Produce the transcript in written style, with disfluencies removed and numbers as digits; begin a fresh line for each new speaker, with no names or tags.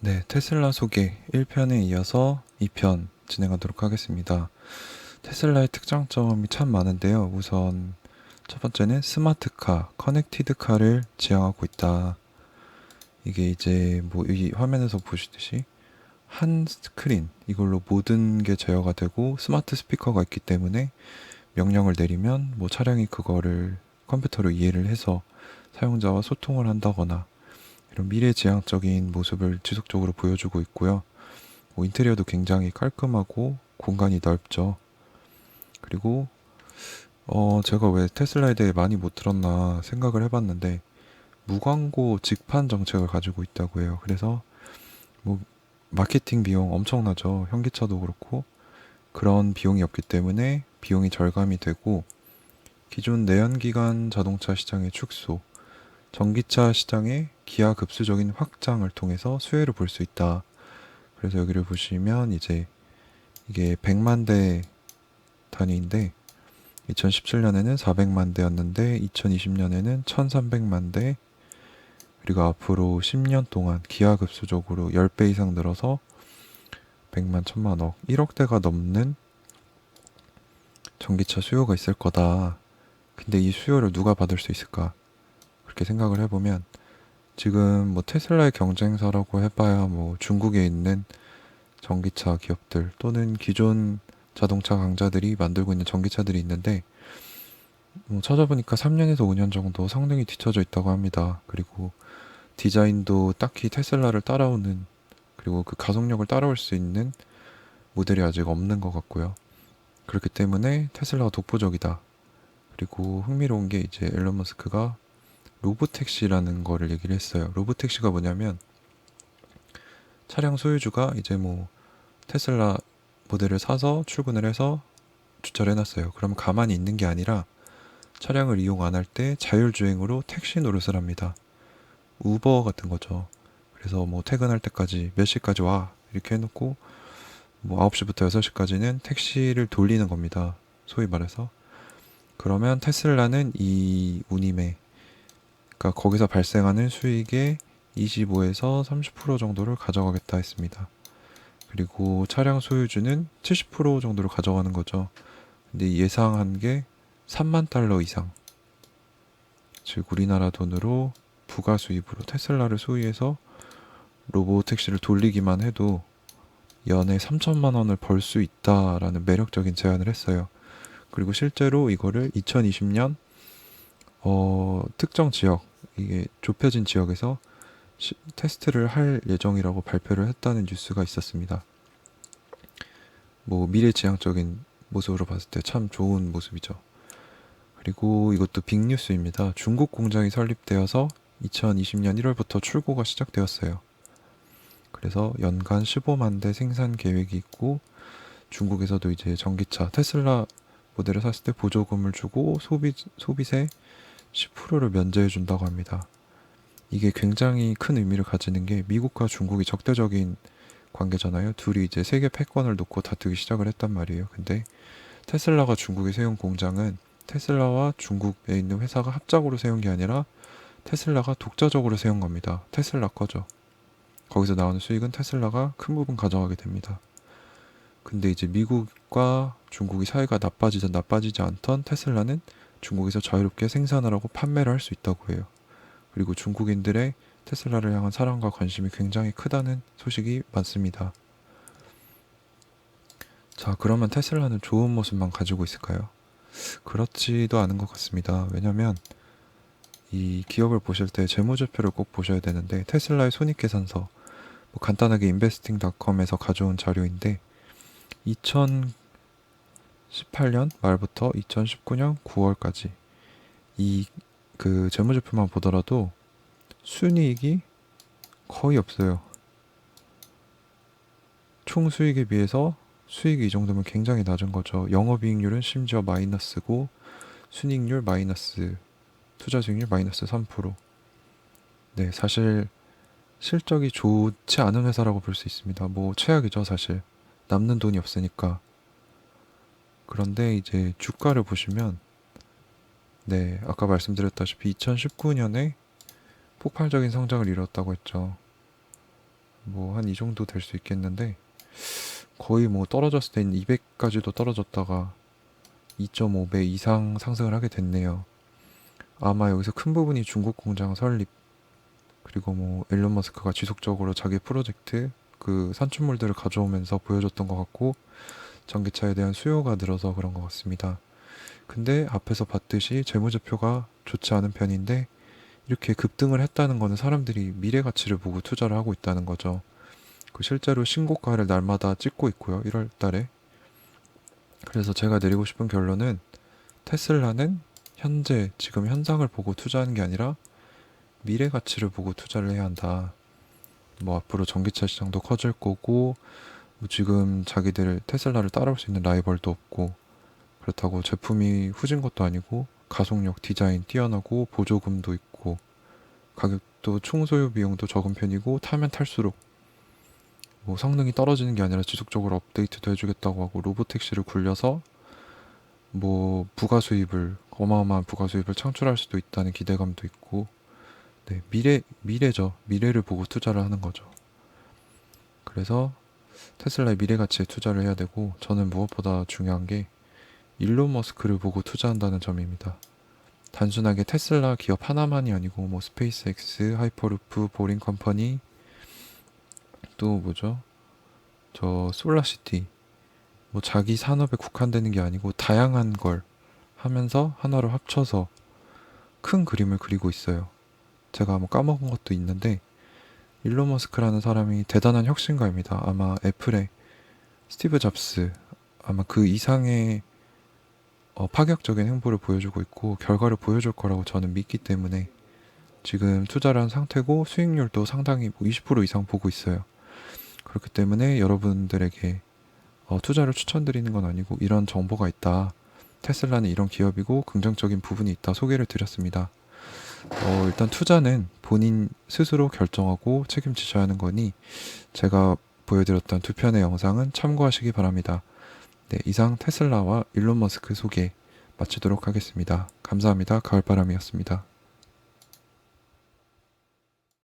네, 테슬라 소개 1편에 이어서 2편 진행하도록 하겠습니다. 테슬라의 특장점이 참 많은데요. 우선 첫 번째는 스마트카, 커넥티드카를 지향하고 있다. 이게 이제 뭐 이 화면에서 보시듯이 한 스크린, 이걸로 모든 게 제어가 되고 스마트 스피커가 있기 때문에 명령을 내리면 뭐 차량이 그거를 컴퓨터로 이해를 해서 사용자와 소통을 한다거나 이런 미래지향적인 모습을 지속적으로 보여주고 있고요. 뭐 인테리어도 굉장히 깔끔하고 공간이 넓죠. 그리고 제가 왜 테슬라에 대해 많이 못 들었나 생각을 해봤는데 무광고 직판 정책을 가지고 있다고 해요. 그래서 뭐 마케팅 비용 엄청나죠. 현기차도 그렇고 그런 비용이 없기 때문에 비용이 절감이 되고 기존 내연기관 자동차 시장의 축소, 전기차 시장의 기하급수적인 확장을 통해서 수혜를 볼 수 있다. 그래서 여기를 보시면 이제 이게 100만 대 단위인데 2017년에는 400만 대였는데 2020년에는 1300만 대, 그리고 앞으로 10년 동안 기하급수적으로 10배 이상 늘어서 100만, 1000만억, 1억 대가 넘는 전기차 수요가 있을 거다. 근데 이 수요를 누가 받을 수 있을까? 그렇게 생각을 해보면 지금 뭐 테슬라의 경쟁사라고 해봐야 뭐 중국에 있는 전기차 기업들 또는 기존 자동차 강자들이 만들고 있는 전기차들이 있는데 뭐 찾아보니까 3년에서 5년 정도 성능이 뒤처져 있다고 합니다. 그리고 디자인도 딱히 테슬라를 따라오는, 그리고 그 가속력을 따라올 수 있는 모델이 아직 없는 것 같고요. 그렇기 때문에 테슬라가 독보적이다. 그리고 흥미로운 게 이제 앨런 머스크가 로보택시라는 거를 얘기를 했어요. 로보택시가 뭐냐면 차량 소유주가 이제 뭐 테슬라 모델을 사서 출근을 해서 주차를 해놨어요. 그러면 가만히 있는 게 아니라 차량을 이용 안 할 때 자율주행으로 택시 노릇을 합니다. 우버 같은 거죠. 그래서 뭐 퇴근할 때까지 몇 시까지 와 이렇게 해놓고 뭐 9시부터 6시까지는 택시를 돌리는 겁니다. 소위 말해서. 그러면 테슬라는 이 운임에, 그러니까 거기서 발생하는 수익의 25에서 30% 정도를 가져가겠다 했습니다. 그리고 차량 소유주는 70% 정도를 가져가는 거죠. 근데 예상한 게 3만 달러 이상. 즉 우리나라 돈으로 부가 수입으로 테슬라를 소유해서 로보택시를 돌리기만 해도 연에 3천만 원을 벌 수 있다라는 매력적인 제안을 했어요. 그리고 실제로 이거를 2020년 특정 지역, 이게 좁혀진 지역에서 테스트를 할 예정이라고 발표를 했다는 뉴스가 있었습니다. 뭐 미래지향적인 모습으로 봤을 때 참 좋은 모습이죠. 그리고 이것도 빅뉴스입니다. 중국 공장이 설립되어서 2020년 1월부터 출고가 시작되었어요. 그래서 연간 15만 대 생산 계획이 있고 중국에서도 이제 전기차 테슬라 모델을 샀을 때 보조금을 주고 소비세 10%를 면제해 준다고 합니다. 이게 굉장히 큰 의미를 가지는 게 미국과 중국이 적대적인 관계잖아요. 둘이 이제 세계 패권을 놓고 다투기 시작을 했단 말이에요. 근데 테슬라가 중국에 세운 공장은 테슬라와 중국에 있는 회사가 합작으로 세운 게 아니라 테슬라가 독자적으로 세운 겁니다. 테슬라 거죠. 거기서 나오는 수익은 테슬라가 큰 부분 가져가게 됩니다. 근데 이제 미국과 중국이 사이가 나빠지든 나빠지지 않던 테슬라는 중국에서 자유롭게 생산을 하고 판매를 할 수 있다고 해요. 그리고 중국인들의 테슬라를 향한 사랑과 관심이 굉장히 크다는 소식이 많습니다. 자, 그러면 테슬라는 좋은 모습만 가지고 있을까요? 그렇지도 않은 것 같습니다. 왜냐면 이 기업을 보실 때 재무제표를 꼭 보셔야 되는데 테슬라의 손익계산서, 뭐 간단하게 investing.com에서 가져온 자료인데 2018년 말부터 2019년 9월까지 이 그 재무제표만 보더라도 순이익이 거의 없어요. 총 수익에 비해서 수익이 이 정도면 굉장히 낮은 거죠. 영업이익률은 심지어 마이너스고 순이익률 마이너스, 투자 수익률 마이너스 3%. 네, 사실 실적이 좋지 않은 회사라고 볼 수 있습니다. 뭐 최악이죠, 사실. 남는 돈이 없으니까. 그런데 이제 주가를 보시면 네, 아까 말씀드렸다시피 2019년에 폭발적인 성장을 이뤘다고 했죠. 뭐 한 이 정도 될 수 있겠는데 거의 뭐 떨어졌을 땐 200까지도 떨어졌다가 2.5배 이상 상승을 하게 됐네요. 아마 여기서 큰 부분이 중국 공장 설립 그리고 뭐 일론 머스크가 지속적으로 자기 프로젝트 그 산출물들을 가져오면서 보여줬던 것 같고 전기차에 대한 수요가 늘어서 그런 것 같습니다. 근데 앞에서 봤듯이 재무제표가 좋지 않은 편인데 이렇게 급등을 했다는 거는 사람들이 미래 가치를 보고 투자를 하고 있다는 거죠. 그 실제로 신고가를 날마다 찍고 있고요. 1월 달에. 그래서 제가 내리고 싶은 결론은 테슬라는 현재 지금 현상을 보고 투자하는 게 아니라 미래 가치를 보고 투자를 해야 한다. 뭐 앞으로 전기차 시장도 커질 거고 뭐 지금 자기들 테슬라를 따라올 수 있는 라이벌도 없고 그렇다고 제품이 후진 것도 아니고 가속력 디자인 뛰어나고 보조금도 있고 가격도 총 소요 비용도 적은 편이고 타면 탈수록 뭐 성능이 떨어지는 게 아니라 지속적으로 업데이트도 해주겠다고 하고 로보택시를 굴려서 뭐 부가 수입을 어마어마한 부가 수입을 창출할 수도 있다는 기대감도 있고 네, 미래죠. 미래를 보고 투자를 하는 거죠. 그래서 테슬라의 미래 가치에 투자를 해야 되고 저는 무엇보다 중요한 게 일론 머스크를 보고 투자한다는 점입니다. 단순하게 테슬라 기업 하나만이 아니고 뭐 스페이스X, 하이퍼루프, 보링 컴퍼니 또 뭐죠? 저 솔라시티 뭐 자기 산업에 국한되는 게 아니고 다양한 걸 하면서 하나로 합쳐서 큰 그림을 그리고 있어요. 제가 뭐 까먹은 것도 있는데 일론 머스크라는 사람이 대단한 혁신가입니다. 아마 애플의 스티브 잡스 아마 그 이상의 파격적인 행보를 보여주고 있고 결과를 보여줄 거라고 저는 믿기 때문에 지금 투자를 한 상태고 수익률도 상당히 뭐 20% 이상 보고 있어요. 그렇기 때문에 여러분들에게 투자를 추천드리는 건 아니고 이런 정보가 있다. 테슬라는 이런 기업이고 긍정적인 부분이 있다. 소개를 드렸습니다. 일단 투자는 본인 스스로 결정하고 책임지셔야 하는 거니 제가 보여드렸던 두 편의 영상은 참고하시기 바랍니다. 네, 이상 테슬라와 일론 머스크 소개 마치도록 하겠습니다. 감사합니다. 가을바람이었습니다.